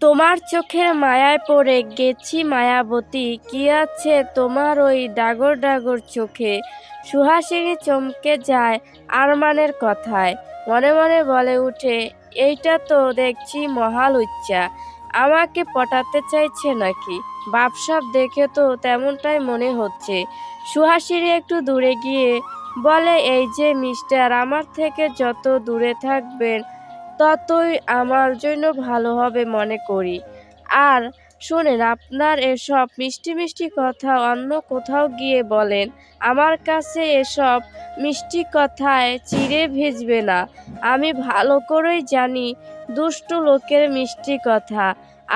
তোমার চোখের মায়ায় পড়ে গেছি মায়াবতী, কি আছে তোমার ওই ডাগর ডাগর চোখে। সুহাসিনী চমকে যায় আরমানের কথায়, মনে মনে বলে উঠে, এইটা তো দেখছি মহালুচ্চা, আমাকে পটাতে চাইছে নাকি। বাপসাপ দেখে তো তেমনটাই মনে হচ্ছে। সুহাসিনী একটু দূরে গিয়ে বলে, এই যে মিস্টার, আমার থেকে যত দূরে থাকবেন ততই আমার জন্য ভালো হবে মনে করি। আর শোনেন, আপনার এসব মিষ্টি মিষ্টি কথা অন্য কোথাও গিয়ে বলেন, আমার কাছে এসব মিষ্টি কথায় চিড়ে ভিজবে না। আমি ভালো করেই জানি দুষ্টু লোকের মিষ্টি কথা,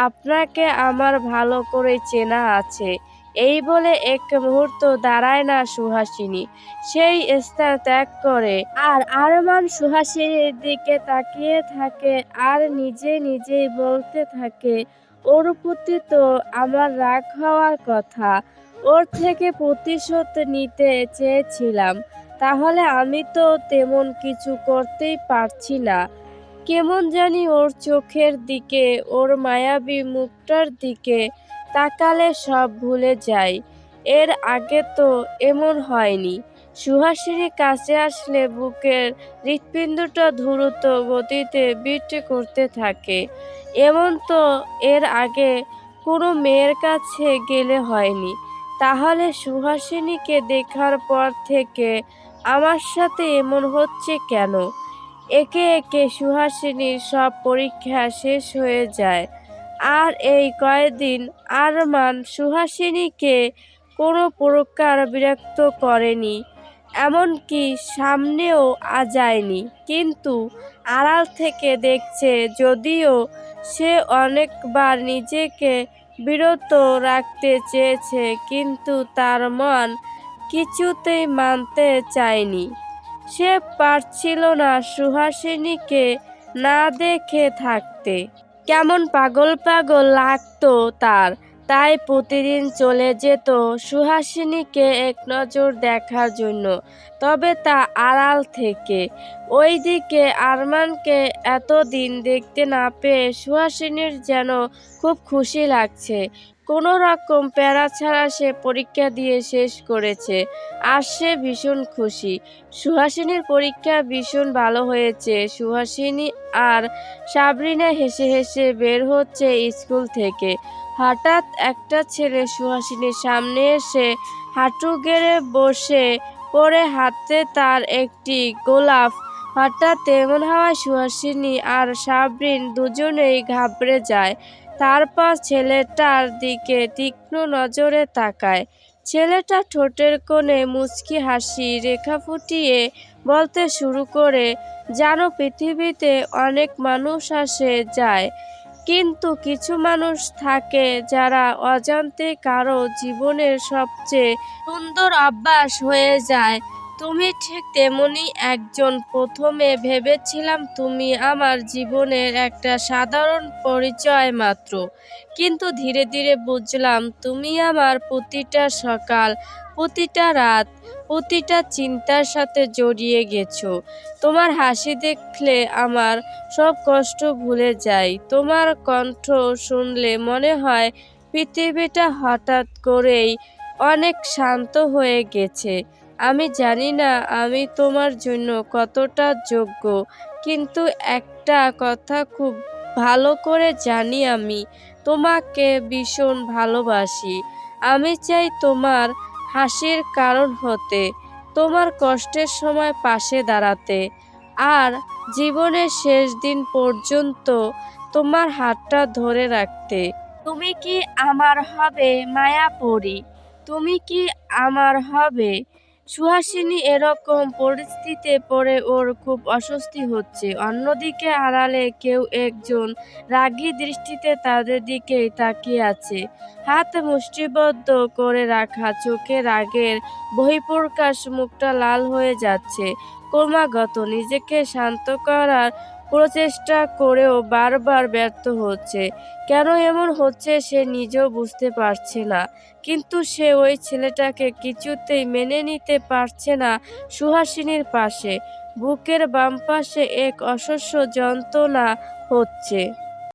আপনাকে আমার ভালো করে চেনা আছে। এই বলে এক মুহূর্ত দাঁড়ায় না সুহাসিনী, সেই স্থান ত্যাগ করে। আর আরমান সুহাসিনীর দিকে তাকিয়ে থাকে আর নিজে নিজেই বলতে থাকে, ওর প্রতি তো আমার রাগ হওয়ার কথা, ওর থেকে প্রতিশোধ নিতে চেয়েছিলাম, তাহলে আমি তো তেমন কিছু করতেই পারছি না। কেমন জানি ওর চোখের দিকে, ওর মায়াবী মুখটার দিকে তাকালে সব ভুলে যাই। এর আগে তো এমন হয়নি। সুহাসিনী কাছে আসলে বুকের হৃৎপিণ্ডটা দ্রুত গতিতে বিট করতে থাকে। এমন তো এর আগে কোনো মেয়ের কাছে গেলে হয়নি। তাহলে সুহাসিনীকে দেখার পর থেকে আমার সাথে এমন হচ্ছে কেন? একে একে সুহাসিনীর সব পরীক্ষা শেষ হয়ে যায়। আর এই কয়েকদিন আরমান সুহাসিনীকে কোনো প্রকার বিরক্ত করেনি, এমনকি সামনেও যায়নি, কিন্তু আড়াল থেকে দেখছে। যদিও সে অনেকবার নিজেকে বিরত রাখতে চেয়েছে, কিন্তু তার মন কিছুতেই মানতে চায়নি। সে পারছিল না সুহাসিনীকে না দেখে থাকতে। কেমন পাগল পাগল লাগতো তার। তাই প্রতিদিন চলে যেত সুহাসিনীকে এক নজর দেখার জন্য, তবে তা আড়াল থেকে। ওইদিকে আরমানকে এতদিন দেখতে না পেয়ে সুহাসিনীর যেন খুব খুশি লাগছে। কোনো রকম প্যারা ছাড়া সে পরীক্ষা দিয়ে শেষ করেছে, আর সে ভীষণ খুশি। সুহাসিনীর পরীক্ষা ভীষণ ভালো হয়েছে। সুহাসিনী আর সাবরিনা হেসে হেসে বের হচ্ছে স্কুল থেকে। হঠাৎ একটা ছেলে সুহাসিনীর সামনে এসে হাঁটু গেড়ে বসে পড়ে, হাতে তার একটি গোলাপ। হঠাৎ এমন হওয়ায় সুহাসিনী আর সাবরিন দুজনেই ঘাবড়ে যায়। তারপর ছেলেটার দিকে তীক্ষ্ণ নজরে তাকায়। ছেলেটা ঠোঁটের কোণে মুচকি হাসি রেখা ফুটিয়ে বলতে শুরু করে, জানো, পৃথিবীতে অনেক মানুষ আসে যায়, কিন্তু কিছু মানুষ থাকে যারা অজান্তে কারো জীবনের সবচেয়ে সুন্দর অভ্যাস হয়ে যায়। তুমি ঠিক তেমনি একজন। প্রথমে ভেবেছিলাম তুমি আমার জীবনের একটা সাধারণ পরিচয় মাত্র, কিন্তু ধীরে ধীরে বুঝলাম তুমি আমার প্রতিটা সকাল, প্রতিটা রাত, প্রতিটা চিন্তার সাথে জড়িয়ে গেছো। তোমার হাসি দেখলে আমার সব কষ্ট ভুলে যাই। তোমার কণ্ঠ শুনলে মনে হয় পৃথিবীটা হঠাৎ করেই অনেক শান্ত হয়ে গেছে। আমি জানি না আমি তোমার জন্য কতটা যোগ্য, কিন্তু একটা কথা খুব ভালো করে জানি, আমি তোমাকে ভীষণ ভালোবাসি। আমি চাই তোমার হাসির কারণ হতে, তোমার কষ্টের সময় পাশে দাঁড়াতে, আর জীবনের শেষ দিন পর্যন্ত তোমার হাতটা ধরে রাখতে। তুমি কি আমার হবে মায়াপরী? তুমি কি আমার হবে? সুহাসিনী এরকম পরিস্থিতিতে পড়ে ওর খুব অস্বস্তি হচ্ছে। অন্যদিকে আড়ালে কেউ একজন রাগী দৃষ্টিতে তাদের দিকেই তাকিয়ে আছে। হাত মুষ্টিবদ্ধ করে রাখা চোখে রাগের বহিঃপ্রকাশ, মুখটা লাল হয়ে যাচ্ছে ক্রমাগত। নিজেকে শান্ত করার প্রচেষ্টা করেও বারবার ব্যর্থ হচ্ছে। কেন এমন হচ্ছে সে নিজেও বুঝতে পারছে না, কিন্তু সে ওই ছেলেটাকে কিছুতেই মেনে নিতে পারছে না। সুহাসিনীর পাশে বুকের বাম পাশে এক অসহ্য যন্ত্রণা হচ্ছে।